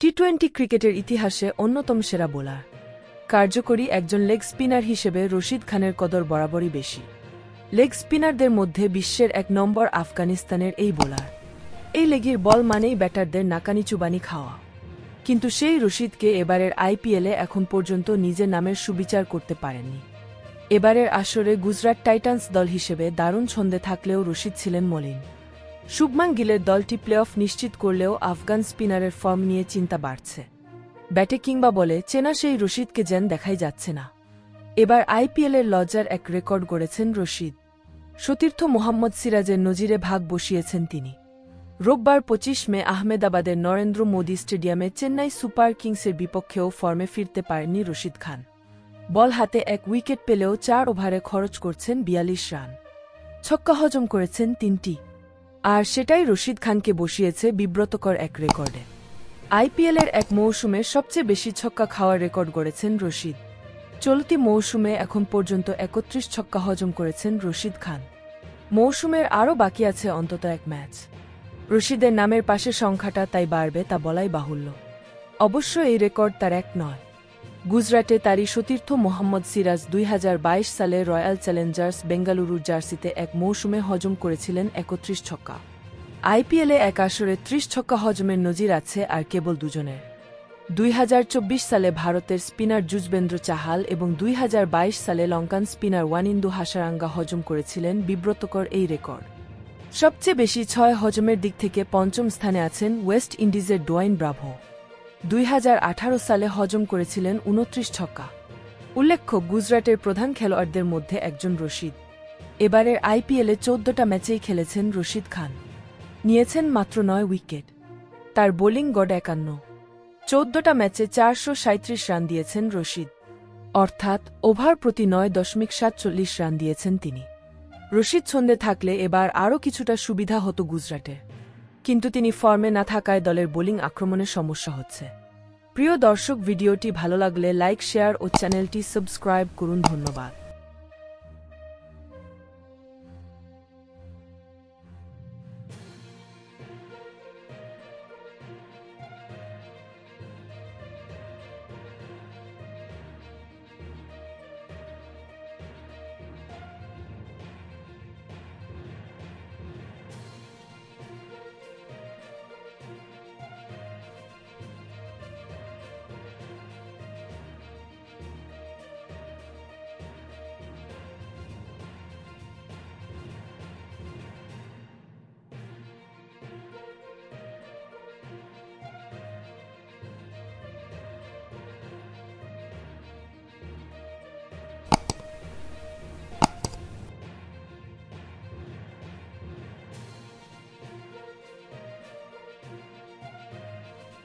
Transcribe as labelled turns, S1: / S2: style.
S1: টি-20 ক্রিকেটের ইতিহাসে অন্যতম সেরা বোলার। কার্যকরী একজন লেগ স্পিনার হিসেবে রশিদ খানের কদর বরাবরই বেশি। লেগ স্পিনারদের মধ্যে বিশ্বের ১ নম্বর আফগানিস্তানের এই বোলার। এই লেগের বল মানেই ব্যাটারদের নাকানি চুবানি খাওয়া। কিন্তু সেই রশিদকে এবারের আইপিএলে এখন পর্যন্ত নিজের নামের সুবিচার করতে পারেননি। এবারের আসরে গুজরাট টাইটান্স দল হিসেবে দারুণ ছন্দে থাকলেও রশিদ ছিলেন মলিন। শুভমান গিলের দলটি প্লে অফ নিশ্চিত করলেও আফগান স্পিনারের ফর্ম নিয়ে চিন্তা বাড়ছে। ব্যাটে কিংবা বলে চেনা সেই রশিদকে যেন দেখাই যাচ্ছে না। এবার আইপিএলের লজ্জার এক রেকর্ড গড়েছেন রশিদ। সতীর্থ মোহাম্মদ সিরাজের নজিরে ভাগ বসিয়েছেন তিনি। রোববার ২৫ মে আহমেদাবাদের নরেন্দ্র মোদী স্টেডিয়ামে চেন্নাই সুপার কিংসের বিপক্ষেও ফর্মে ফিরতে পারেননি রশিদ খান। বল হাতে ১ উইকেট পেলেও ৪ ওভারে খরচ করছেন ৪২ রান। ছক্কা হজম করেছেন ৩টি। আর সেটাই রশিদ খানকে বসিয়েছে বিব্রতকর এক রেকর্ডে। আইপিএলের এক মৌসুমে সবচেয়ে বেশি ছক্কা খাওয়ার রেকর্ড গড়েছেন রশিদ। চলতি মৌসুমে এখন পর্যন্ত ৩১ ছক্কা হজম করেছেন রশিদ খান। মৌসুমের আরও বাকি আছে অন্তত ১ ম্যাচ। রশিদের নামের পাশে সংখ্যাটা তাই বাড়বে তা বলাই বাহুল্য। অবশ্য এই রেকর্ড তার এক নয়। গুজরাটে তারই সতীর্থ মোহাম্মদ সিরাজ ২০২২ সালে রয়্যাল চ্যালেঞ্জার্স বেঙ্গালুরুর জার্সিতে এক মৌসুমে হজম করেছিলেন ৩১ ছক্কা। আইপিএলে এক আসরে ৩০ ছক্কা হজমের নজির আছে আর কেবল দুজনের। ২০২৪ সালে ভারতের স্পিনার যুজবেন্দ্র চাহাল এবং ২০২২ সালে লঙ্কান স্পিনার ওয়ানিন্দু হাসারাঙ্গা হজম করেছিলেন বিব্রতকর এই রেকর্ড। সবচেয়ে বেশি ৬ হজমের দিক থেকে পঞ্চম স্থানে আছেন ওয়েস্ট ইন্ডিজের ডোয়াইন ব্রাভো। ২০১৮ সালে হজম করেছিলেন ২৯ ছক্কা। উল্লেখ্য, গুজরাটের প্রধান খেলোয়াড়দের মধ্যে একজন রশিদ। এবারের আইপিএলে ১৪টা ম্যাচেই খেলেছেন রশিদ খান। নিয়েছেন মাত্র ৯ উইকেট। তার বোলিং গড় ৫১। ১৪টা ম্যাচে ৪৩৭ রান দিয়েছেন রশিদ। অর্থাৎ ওভার প্রতি ৯.৪৭ রান দিয়েছেন তিনি। রশিদ ছন্দে থাকলে এবার আরও কিছুটা সুবিধা হতো গুজরাটের। কিন্তু তিনি ফর্মে না থাকায় দলের বোলিং আক্রমণের সমস্যা হচ্ছে। প্রিয় দর্শক, ভিডিওটি ভালো লাগলে লাইক, শেয়ার ও চ্যানেলটি সাবস্ক্রাইব করুন। ধন্যবাদ।